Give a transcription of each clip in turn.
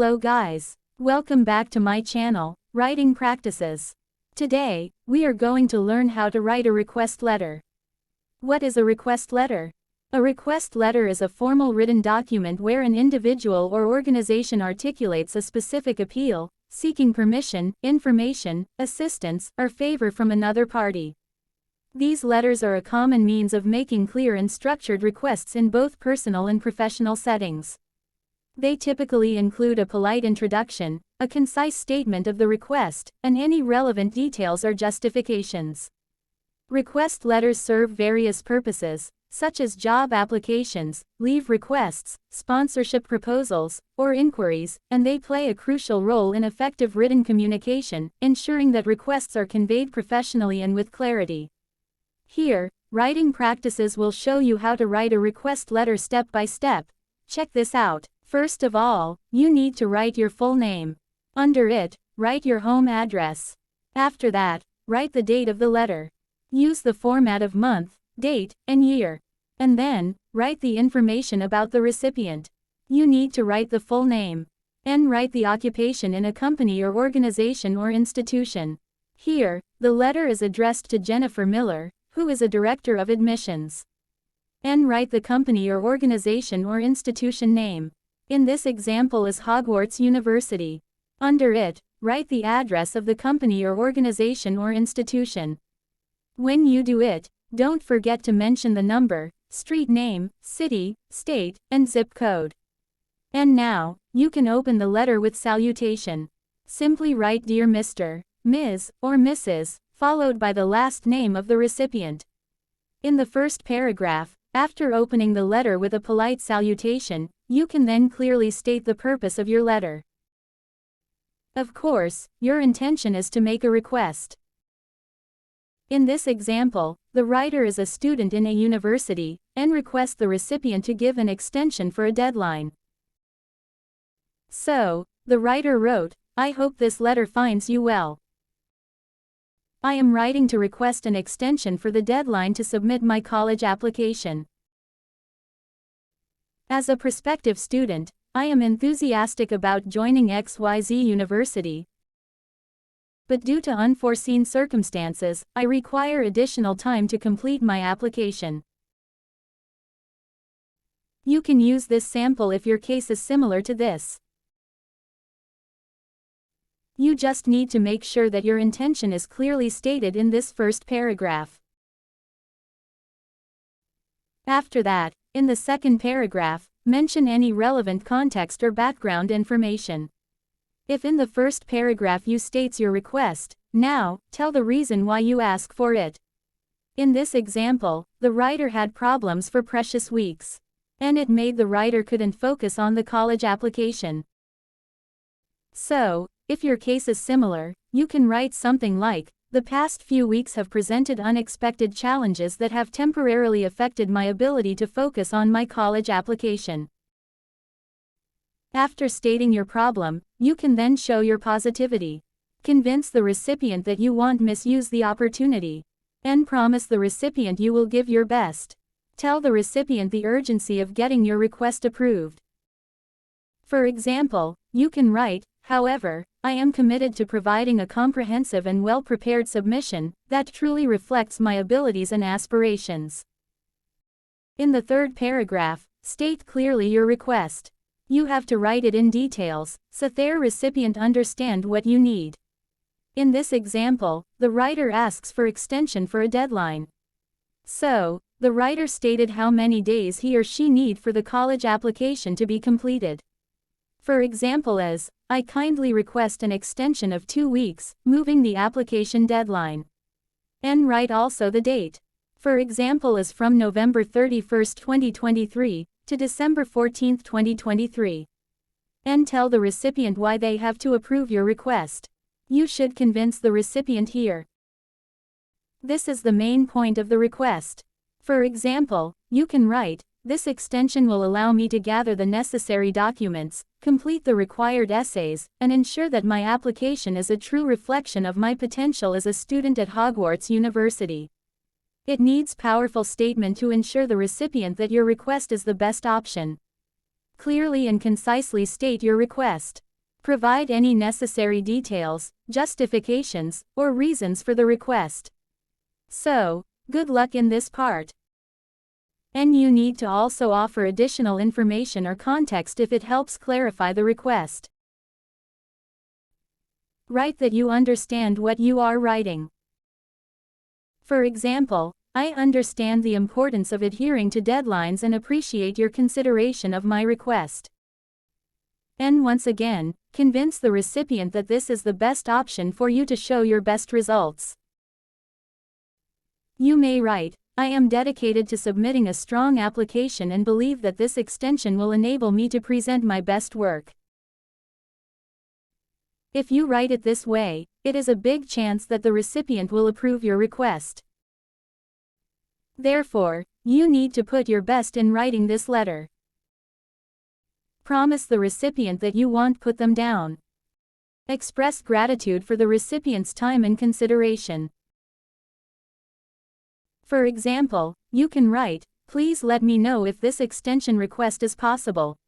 Hello guys. Welcome back to my channel, Writing Practices. Today, we are going to learn how to write a request letter. What is a request letter? A request letter is a formal written document where an individual or organization articulates a specific appeal, seeking permission, information, assistance, or favor from another party. These letters are a common means of making clear and structured requests in both personal and professional settings. They typically include a polite introduction, a concise statement of the request, and any relevant details or justifications. Request letters serve various purposes, such as job applications, leave requests, sponsorship proposals, or inquiries, and they play a crucial role in effective written communication, ensuring that requests are conveyed professionally and with clarity. Here, Writing Practices will show you how to write a request letter step by step. Check this out. First of all, you need to write your full name. Under it, write your home address. After that, write the date of the letter. Use the format of month, date, and year. And then, write the information about the recipient. You need to write the full name. And write the occupation in a company or organization or institution. Here, the letter is addressed to Jennifer Miller, who is a director of admissions. And write the company or organization or institution name. In this example is Hogwarts University. Under it, write the address of the company or organization or institution. When you do it, don't forget to mention the number, street name, city, state, and zip code. And now, you can open the letter with salutation. Simply write Dear Mr., Ms., or Mrs., followed by the last name of the recipient. In the first paragraph, after opening the letter with a polite salutation, you can then clearly state the purpose of your letter. Of course, your intention is to make a request. In this example, the writer is a student in a university, and requests the recipient to give an extension for a deadline. So, the writer wrote, "I hope this letter finds you well. I am writing to request an extension for the deadline to submit my college application. As a prospective student, I am enthusiastic about joining XYZ University, but due to unforeseen circumstances, I require additional time to complete my application." You can use this sample if your case is similar to this. You just need to make sure that your intention is clearly stated in this first paragraph. After that, in the second paragraph, mention any relevant context or background information. If in the first paragraph you states your request, now, tell the reason why you ask for it. In this example, the writer had problems for precious weeks. And it made the writer couldn't focus on the college application. So, if your case is similar, you can write something like, "The past few weeks have presented unexpected challenges that have temporarily affected my ability to focus on my college application." After stating your problem, you can then show your positivity. Convince the recipient that you won't misuse the opportunity. And promise the recipient you will give your best. Tell the recipient the urgency of getting your request approved. For example, you can write, "However, I am committed to providing a comprehensive and well-prepared submission that truly reflects my abilities and aspirations." In the third paragraph, state clearly your request. You have to write it in details, so their recipient understand what you need. In this example, the writer asks for extension for a deadline. So, the writer stated how many days he or she need for the college application to be completed. For example as, "I kindly request an extension of 2 weeks, moving the application deadline." And write also the date. For example as from November 31st, 2023, to December 14th, 2023. And tell the recipient why they have to approve your request. You should convince the recipient here. This is the main point of the request. For example, you can write, "This extension will allow me to gather the necessary documents, complete the required essays, and ensure that my application is a true reflection of my potential as a student at Hogwarts University." It needs powerful statement to ensure the recipient that your request is the best option. Clearly and concisely state your request. Provide any necessary details, justifications, or reasons for the request. So, good luck in this part. And you need to also offer additional information or context if it helps clarify the request. Write that you understand what you are writing. For example, I understand the importance of adhering to deadlines and appreciate your consideration of my request. And once again, convince the recipient that this is the best option for you to show your best results. You may write, I am dedicated to submitting a strong application and believe that this extension will enable me to present my best work. If you write it this way, it is a big chance that the recipient will approve your request. Therefore, you need to put your best in writing this letter. Promise the recipient that you won't put them down. Express gratitude for the recipient's time and consideration. For example, you can write, please let me know if this extension request is possible.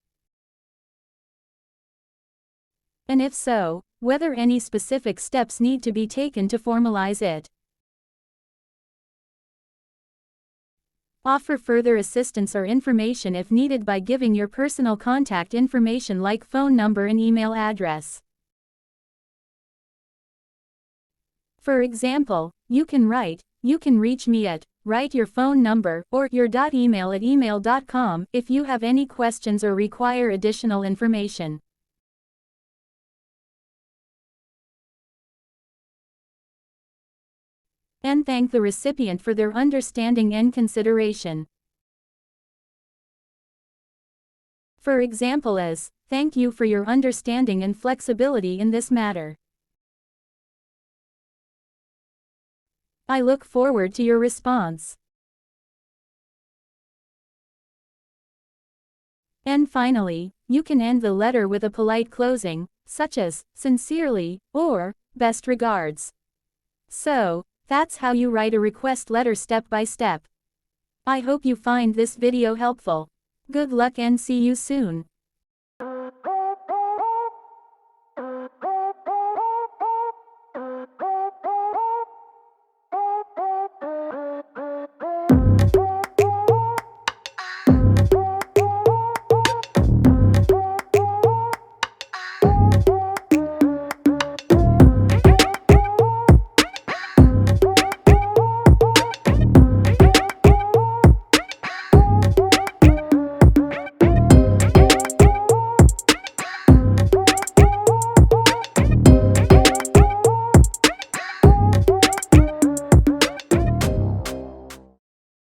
And if so, whether any specific steps need to be taken to formalize it. Offer further assistance or information if needed by giving your personal contact information like phone number and email address. For example, you can write, you can reach me at, write your phone number, or your .email at email.com if you have any questions or require additional information. And thank the recipient for their understanding and consideration. For example as, thank you for your understanding and flexibility in this matter. I look forward to your response. And finally, you can end the letter with a polite closing, such as, sincerely, or, best regards. So, that's how you write a request letter step by step. I hope you find this video helpful. Good luck and see you soon.